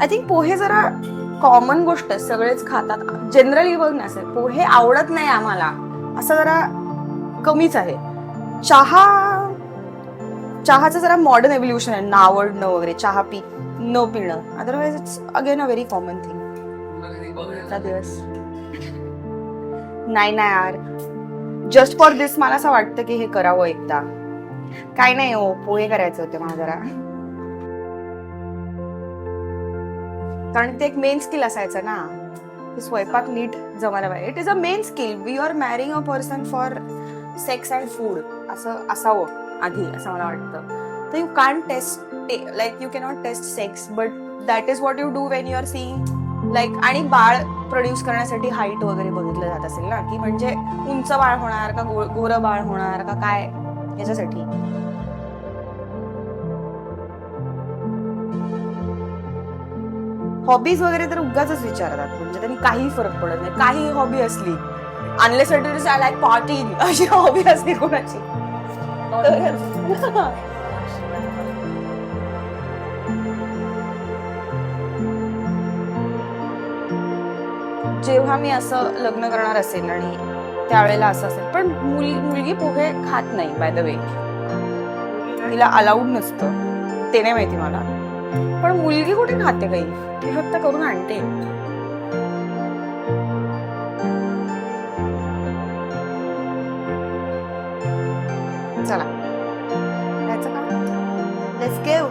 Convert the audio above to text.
I think पोहे जरा common गोष्ट आहे, सगळेच खातात जनरली. बघ ना, असेल पोहे आवडत नाही आम्हाला असं जरा कमीच आहे. चहाचं जरा मॉडर्न एव्होल्युशन आहे, ना आवडणं वगैरे, चहा न पिणं. Otherwise it's again a very common thing. दिवस नाही ना यार, जस्ट फॉर दिस मला असं वाटतं की हे करावं एकदा. काय नाही हो, पोहे करायचे होते मला जरा, कारण ते एक मेन स्किल असायचं ना, स्वयंपाक नीट जमायला पाहिजे. It is a main skill. We are marrying a person for sex and food असं असावं आधी, असं मला वाटतं. तर you can taste, like you cannot taste sex, but that is what you do when you are seeing like. आणि बाळ produce करण्यासाठी हाईट वगैरे बघितलं जात असेल ना, की म्हणजे उंच बाळ होणार का गोरं बाळ होणार का काय, याच्यासाठी. हॉबीज वगैरे तर उगाच विचारतात, म्हणजे त्यांनी काही फरक पडत नाही. काही हॉबी असली, unless it is I like partying, अशी हॉबी असली कोणाची, जेव्हा मी असं लग्न करणार असेल आणि त्यावेळेला असं असेल. पण मुलगी पोहे खात नाही, बाय द वे. तिला अलाउड नसतं, ते नाही माहिती मला. पण मुलगी कुठे खाते काही, ती फक्त करून आणते. चला, त्याचं का, लेट्स गो.